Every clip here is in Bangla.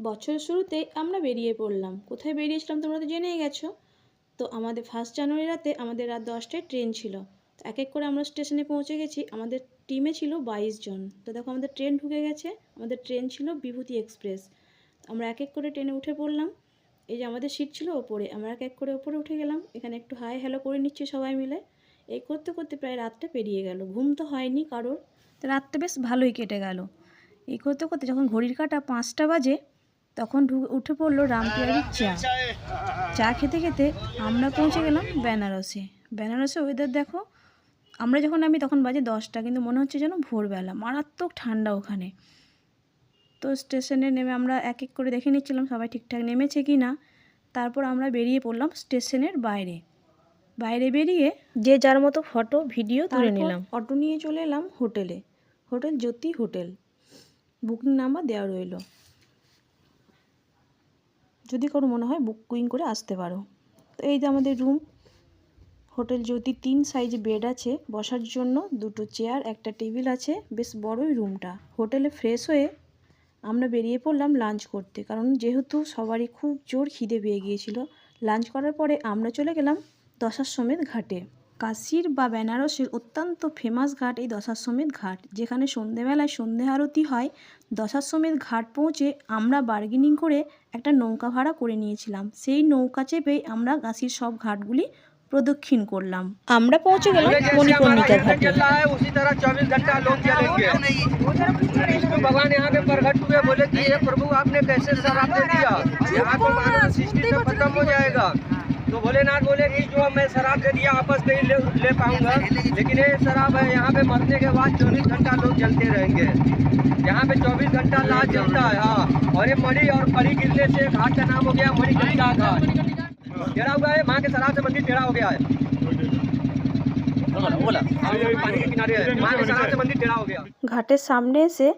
বছরের শুরুতেই আমরা বেরিয়ে পড়লাম। কোথায় বেরিয়েছিলাম তোমরা তো জেনেই গেছো। তো আমাদের 1 জানুয়ারি রাতে আমাদের রাত 10টায় ট্রেন ছিল। তো এক এক করে আমরা স্টেশনে পৌঁছে গেছি। আমাদের টিমে ছিল 22 জন। তো দেখো আমাদের ট্রেন ঢুকে গেছে। আমাদের ট্রেন ছিল বিভূতি এক্সপ্রেস। আমরা এক এক করে ট্রেনে উঠে পড়লাম। এই যে আমাদের সিট ছিল ওপরে, আমরা এক এক করে ওপরে উঠে গেলাম। এখানে একটু হাই হ্যালো করে নিচ্ছি সবাই মিলে। এই করতে করতে প্রায় রাতটা পেরিয়ে গেল। ঘুম তো হয়নি কারোর, তো রাতটা বেশ ভালোই কেটে গেল। এই করতে করতে যখন ঘড়ির কাঁটা 5টা বাজে তখন উঠে পড়লো রামপিয়ারির চা খেতে খেতে আমরা পৌঁছে গেলাম বেনারসে। বেনারসে ওয়েদার দেখো, আমরা যখন নামি তখন বাজে 10টা, কিন্তু মনে হচ্ছে যেন ভোরবেলা। মারাত্মক ঠান্ডা ওখানে। তো স্টেশনে নেমে আমরা এক এক করে দেখে নিচ্ছিলাম সবাই ঠিকঠাক নেমেছে কি না। তারপর আমরা বেরিয়ে পড়লাম স্টেশনের বাইরে। বাইরে বেরিয়ে যে যার মতো ফটো ভিডিও তুলে নিলাম। অটো নিয়ে চলে এলাম হোটেলে। হোটেল জ্যোতি হোটেল, বুকিং নাম্বার দেওয়া রইল। যদি কারো মনে হয় বুকিং করে আসতে পারো। তো এই যে আমাদের রুম, হোটেল জ্যোতি। 3 সাইজ বেড আছে বসার জন্য, 2টো চেয়ার, একটা টেবিল আছে। বেশ বড়ই রুমটা। হোটেলে ফ্রেশ হয়ে আমরা বেরিয়ে পড়লাম লাঞ্চ করতে, কারণ যেহেতু সবারই খুব জোর খিদে পেয়ে গিয়েছিল। লাঞ্চ করার পরে আমরা চলে গেলাম দশাশ্বমেধ ঘাটে। কাশীর বা বেনারসের অত্যন্ত ফেমাস ঘাট এই দশাশ্বমেধ ঘাট, যেখানে সন্ধেবেলায় সন্ধে আরতি হয়। দশাশ্বমেধ ঘাট পৌঁছে আমরা বার্গেনিং করে একটা নৌকা ভাড়া করে নিয়েছিলাম। সেই নৌকা চেপেই আমরা কাশীর সব ঘাটগুলি প্রদক্ষিণ করলাম। আমরা পৌঁছে গেলাম মণিকর্ণিকা ঘাটে। भगवान यहाँ पे प्रकट हुए, बोले कि ये प्रभु आपने कैसे शराब दे दिया, यहाँ को मानव सृष्टि में खत्म हो जाएगा। तो भोलेनाथ बोले कि जो मैं शराब दे दिया आपस नहीं ले पाऊंगा, लेकिन ये शराब है, यहाँ पे मरने के बाद 24 घंटा लोग जलते रहेंगे। यहाँ पे 24 घंटा लाश जलता है। हाँ, और ये मणि और कड़ी गिरने से घाट का नाम हो गया मणिकर्णिका घाट। टेढ़ा हुआ है, माँ के शराब से मंदिर टेढ़ा हो गया है। पानी के किनारे है, माँ के शराब से मंदिर टेढ़ा हो गया। ঘাটের সামনে এসে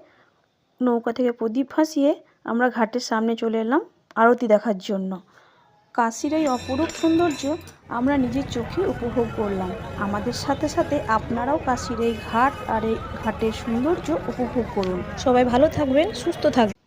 নৌকা থেকে প্রদীপ ভাসিয়ে আমরা ঘাটের সামনে চলে এলাম আরতি দেখার জন্য। কাশীর এই অপরূপ সৌন্দর্য আমরা নিজের চোখে উপভোগ করলাম। আমাদের সাথে সাথে আপনারাও কাশীর এই ঘাট আর এই ঘাটের সৌন্দর্য উপভোগ করুন। সবাই ভালো থাকবেন, সুস্থ থাকবেন।